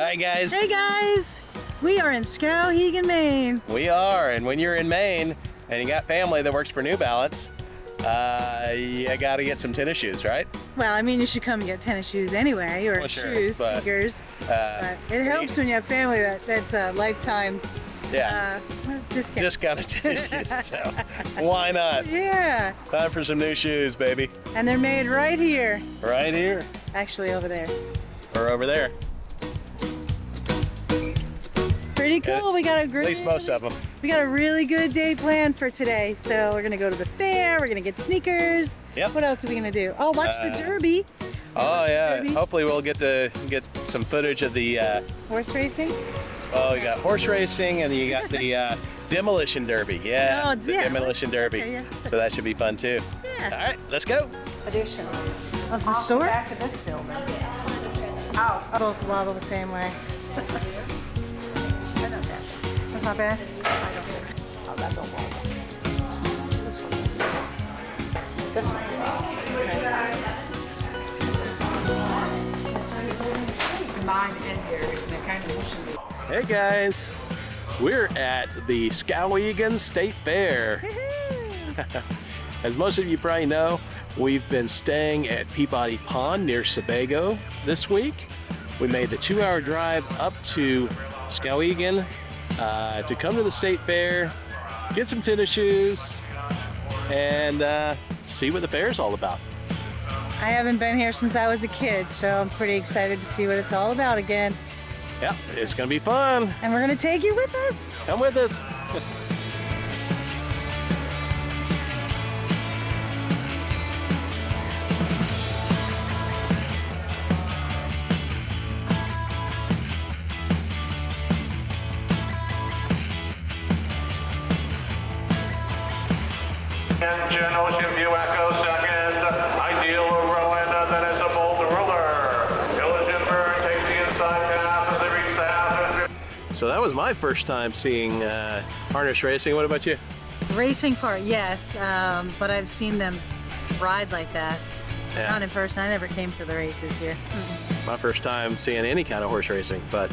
Hi guys. Hey guys, we are in Skowhegan, Maine. We are, and when you're in Maine and you got family that works for New Balance, you gotta get some tennis shoes, right? Well, I mean, you should come and get tennis shoes anyway, or Well, sure, shoes, but, sneakers. But it helps when you have family that's a lifetime discount. Discounted tennis shoes, so why not? Yeah. Time for some new shoes, baby. And they're made right here. Right here. Actually, over there. Or over there. Pretty cool. We got a great. At least most of them. We got a really good day planned for today. So we're gonna go to the fair. We're gonna get sneakers. Yep. What else are we gonna do? Oh, watch the derby. Oh yeah. Derby. Hopefully we'll get to get some footage of the. Horse racing. Oh, you got horse racing, and you got the demolition derby. Yeah. Oh, the yeah. demolition derby. Okay, yeah. So that should be fun too. Yeah. All right, let's go. Addition. Of the store. Back to this building. Oh, Both wobble the same way. That's not bad. oh, that don't work. This one is. This one's mine and yours, and they're kind of pushing me. Hey guys, we're at the Skowhegan State Fair. As most of you probably know, we've been staying at Peabody Pond near Sebago this week. We made the 2-hour drive up to Skowhegan to come to the State Fair, get some tennis shoes, and see what the fair is all about. I haven't been here since I was a kid, so I'm pretty excited to see what it's all about again. Yeah, it's gonna be fun. And we're gonna take you with us. Come with us. Ocean View Echo second, Ideal Rowan, then it's a bold ruler. Illusionburg takes the inside pass as they reach the half. So that was my first time seeing harness racing. What about you? Racing part, yes, but I've seen them ride like that. Yeah. Not in person. I never came to the races here. My first time seeing any kind of horse racing, but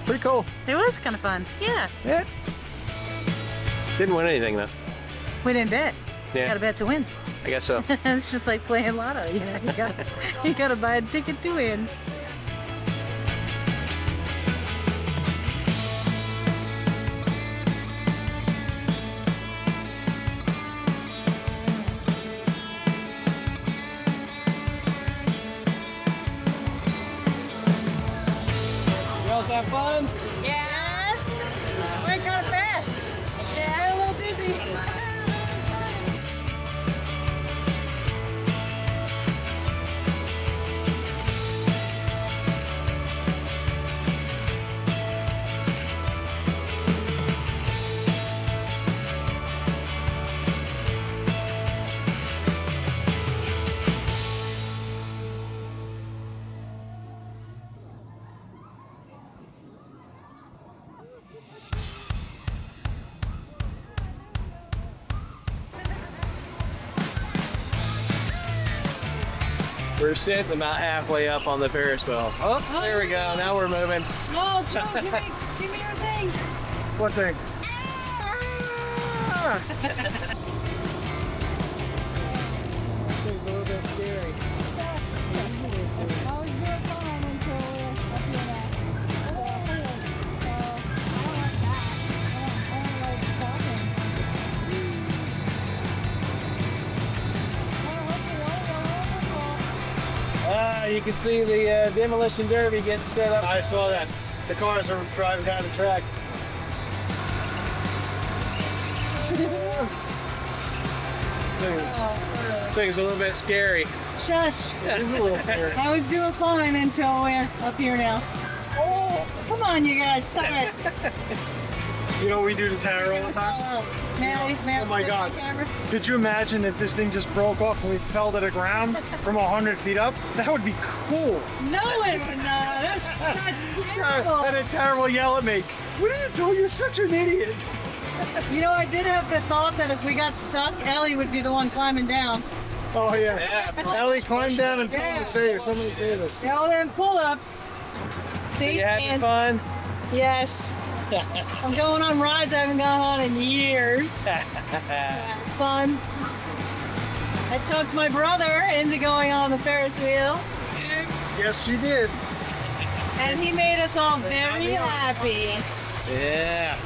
pretty cool. It was kind of fun. Yeah. Yeah. Didn't win anything though. We didn't bet. Yeah. You gotta bet to win. I guess so. It's just like playing lotto, you know. You gotta buy a ticket to win. You guys have fun? Yes! Went kind of fast. Yeah, I'm a little dizzy. We're sitting about halfway up on the Ferris wheel. Oh, there we go. Now we're moving. Oh, Joe, give me your thing. What thing? It's a little bit scary. You can see the demolition derby getting set up. I saw that. The cars are driving down the track. This thing's a little bit scary. Shush. I was doing fine until we're up here now. Oh, come on, you guys, stop it. You know we do the tower all the time? Oh my God. Could you imagine if this thing just broke off and we fell to the ground from 100 feet up? That would be cool. No, it would not. That's terrible. And a terrible yell at me. What are you doing? You're such an idiot. You know, I did have the thought that if we got stuck, Ellie would be the one climbing down. Oh yeah. Ellie, climb down and tell him to save. Somebody save us. All them pull-ups. See? You having And- fun? Yes. I'm going on rides I haven't gone on in years. Fun. I took my brother into going on the Ferris wheel, Yes, you did. and he made us all very happy. Yeah.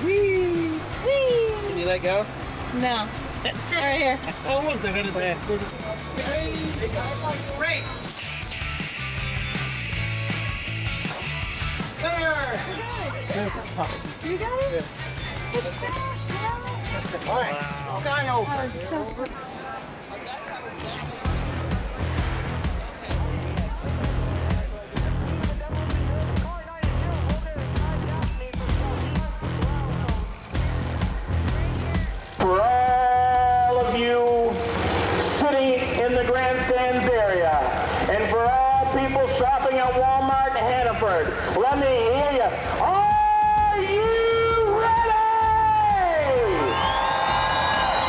Whee! Whee! Can you let go? No. Right here. Oh look, they're gonna land. Great. You got it? All right. Guy over. That was so cool. For all of you sitting in the grandstands area, and for all people shopping at Walmart in Hannaford, let me hear you. Are you ready?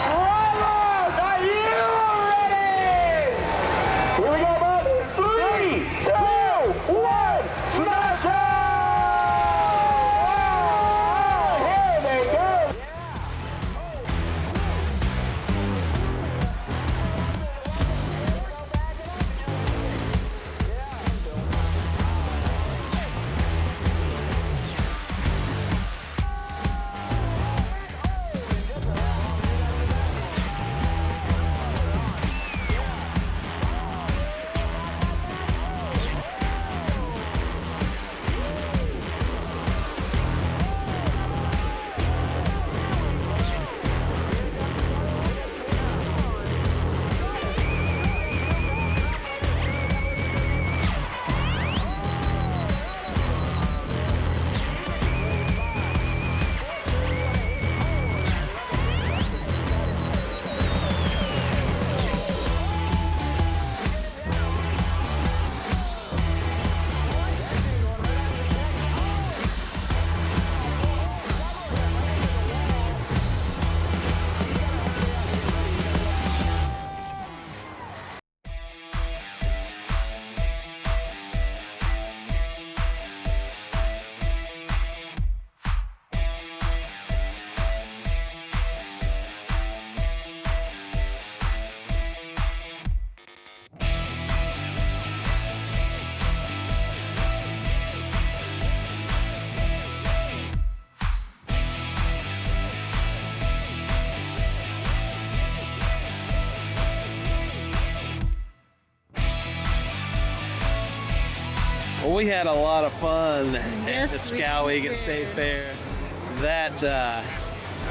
Drivers, are you ready? Here we go, bud. 3, 2, 1, smash it! Here they go. Well, we had a lot of fun at Yes, the we Skowhegan did. State Fair. That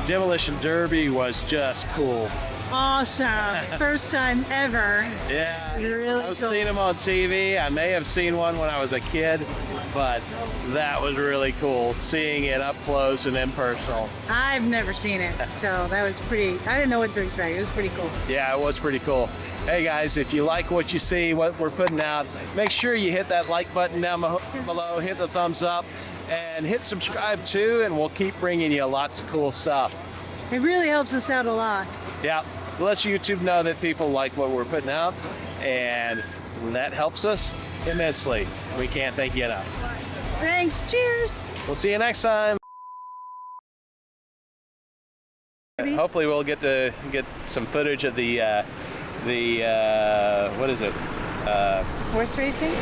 demolition derby was just cool. Awesome. First time ever. Yeah, It was really I've cool. seen them on TV. I may have seen one when I was a kid, but that was really cool, seeing it up close and impersonal. I've never seen it, so that was pretty, I didn't know what to expect. It was pretty cool. Yeah, it was pretty cool. Hey guys, if you like what you see, what we're putting out, make sure you hit that like button down below, hit the thumbs up, and hit subscribe too, and we'll keep bringing you lots of cool stuff. It really helps us out a lot. Yeah, lets YouTube know that people like what we're putting out, and that helps us immensely. We can't thank you enough. Thanks. Cheers. We'll see you next time. Hopefully we'll get to get some footage of the what is it? Horse racing?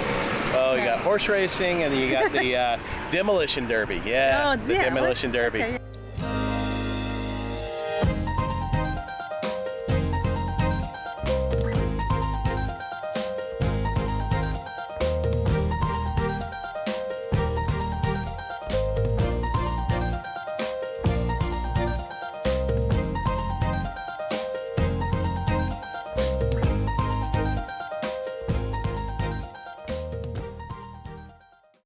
Oh, you got horse racing, and you got the demolition derby. Yeah, Oh, the yeah. demolition derby. Okay.